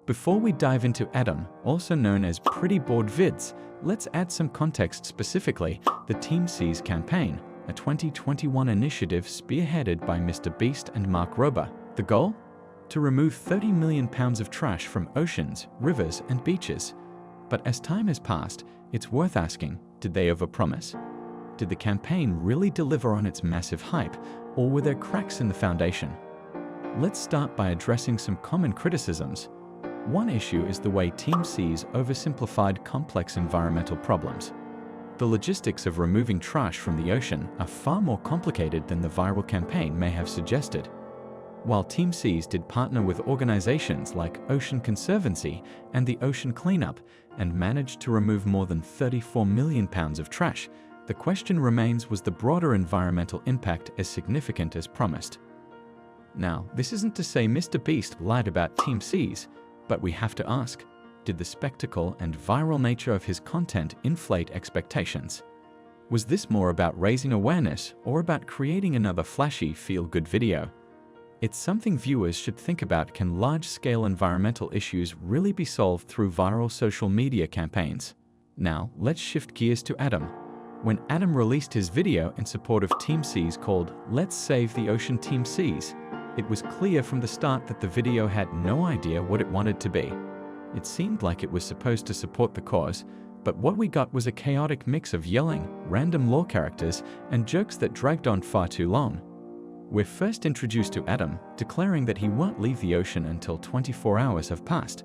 Before we dive into Adam, also known as Pretty Bored Vids, let's add some context, specifically the Team Seas campaign, a 2021 initiative spearheaded by MrBeast and Mark Rober. The goal? To remove 30 million pounds of trash from oceans, rivers, and beaches. But as time has passed, it's worth asking, did they overpromise? Did the campaign really deliver on its massive hype, or were there cracks in the foundation? Let's start by addressing some common criticisms. One issue is the way Team Seas oversimplified complex environmental problems. The logistics of removing trash from the ocean are far more complicated than the viral campaign may have suggested. While Team Seas did partner with organizations like Ocean Conservancy and the Ocean Cleanup and managed to remove more than 34 million pounds of trash, the question remains, was the broader environmental impact as significant as promised? Now, this isn't to say MrBeast lied about Team Seas, but we have to ask, did the spectacle and viral nature of his content inflate expectations? Was this more about raising awareness or about creating another flashy, feel-good video? It's something viewers should think about. Can large-scale environmental issues really be solved through viral social media campaigns? Now, let's shift gears to Adam. When Adam released his video in support of Team Seas called "Let's Save the Ocean Team Seas," it was clear from the start that the video had no idea what it wanted to be. It seemed like it was supposed to support the cause, but what we got was a chaotic mix of yelling, random lore characters, and jokes that dragged on far too long. We're first introduced to Adam, declaring that he won't leave the ocean until 24 hours have passed.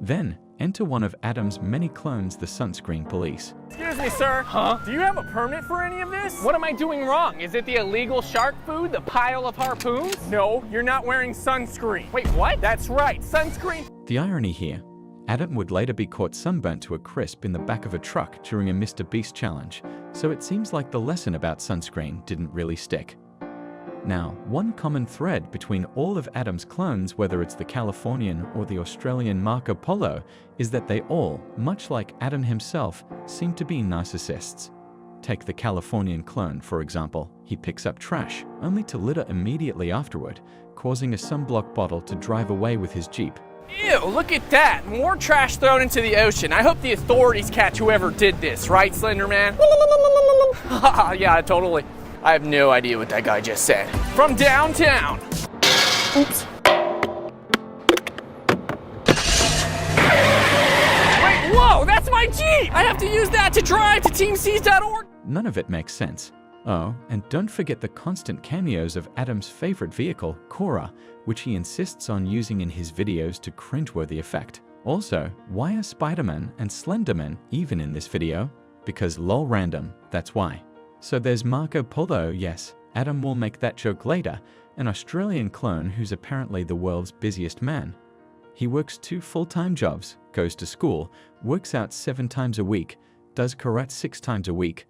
Then, enter one of Adam's many clones, the Sunscreen police. Excuse me, sir. Huh? Do you have a permit for any of this? What am I doing wrong? Is it the illegal shark food, the pile of harpoons? No, you're not wearing sunscreen. Wait, what? That's right, sunscreen. The irony here, Adam would later be caught sunburnt to a crisp in the back of a truck during a MrBeast challenge, so it seems like the lesson about sunscreen didn't really stick. Now, one common thread between all of Adam's clones, whether it's the Californian or the Australian Marco Pollo, is that they all, much like Adam himself, seem to be narcissists. Take the Californian clone, for example. He picks up trash, only to litter immediately afterward, causing a sunblock bottle to drive away with his Jeep. Ew, look at that. More trash thrown into the ocean. I hope the authorities catch whoever did this, right, Slender Man? Yeah, totally. I have no idea what that guy just said. From downtown. Oops. Wait, whoa, that's my Jeep! I have to use that to drive to teamseas.org. None of it makes sense. Oh, and don't forget the constant cameos of Adam's favorite vehicle, Cora, which he insists on using in his videos to cringe-worthy effect. Also, why are Spider-Man and Slenderman even in this video? Because lol random, that's why. So there's Marco Pollo, yes, Adam will make that joke later, an Australian clone who's apparently the world's busiest man. He works 2 full-time jobs, goes to school, works out 7 times a week, does karate 6 times a week,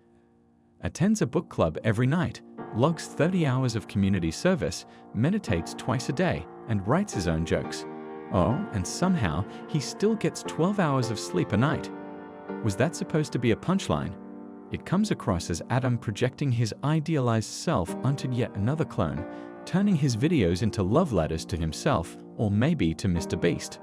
attends a book club every night, logs 30 hours of community service, meditates twice a day, and writes his own jokes. Oh, and somehow he still gets 12 hours of sleep a night. Was that supposed to be a punchline? It comes across as Adam projecting his idealized self onto yet another clone, turning his videos into love letters to himself, or maybe to MrBeast.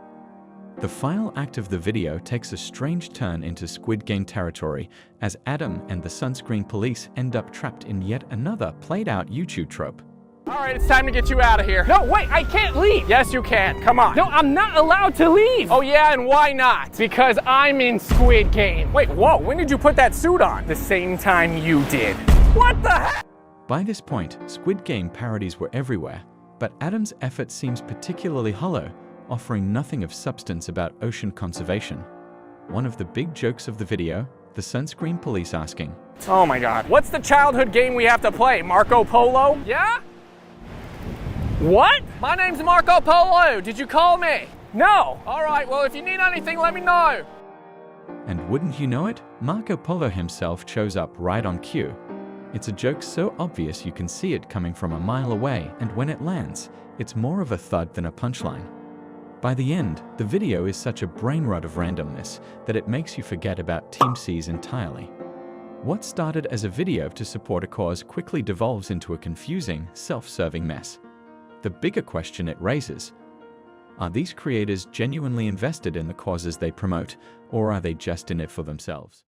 The final act of the video takes a strange turn into Squid Game territory, as Adam and the Sunscreen police end up trapped in yet another played-out YouTube trope. All right, it's time to get you out of here. No, wait, I can't leave. Yes, you can. Come on. No, I'm not allowed to leave. Oh, yeah, and why not? Because I'm in Squid Game. Wait, whoa, when did you put that suit on? The same time you did. What the heck? By this point, Squid Game parodies were everywhere, but Adam's effort seems particularly hollow, offering nothing of substance about ocean conservation. One of the big jokes of the video, the Sunscreen police asking, "Oh my God, what's the childhood game we have to play, Marco Polo?" Yeah? What? My name's Marco Polo. Did you call me? No. All right, well, if you need anything, let me know. And wouldn't you know it, Marco Polo himself shows up right on cue. It's a joke so obvious you can see it coming from a mile away, and when it lands, it's more of a thud than a punchline. By the end, the video is such a brain rot of randomness that it makes you forget about Team Seas entirely. What started as a video to support a cause quickly devolves into a confusing, self-serving mess. The bigger question it raises: Are these creators genuinely invested in the causes they promote, or are they just in it for themselves?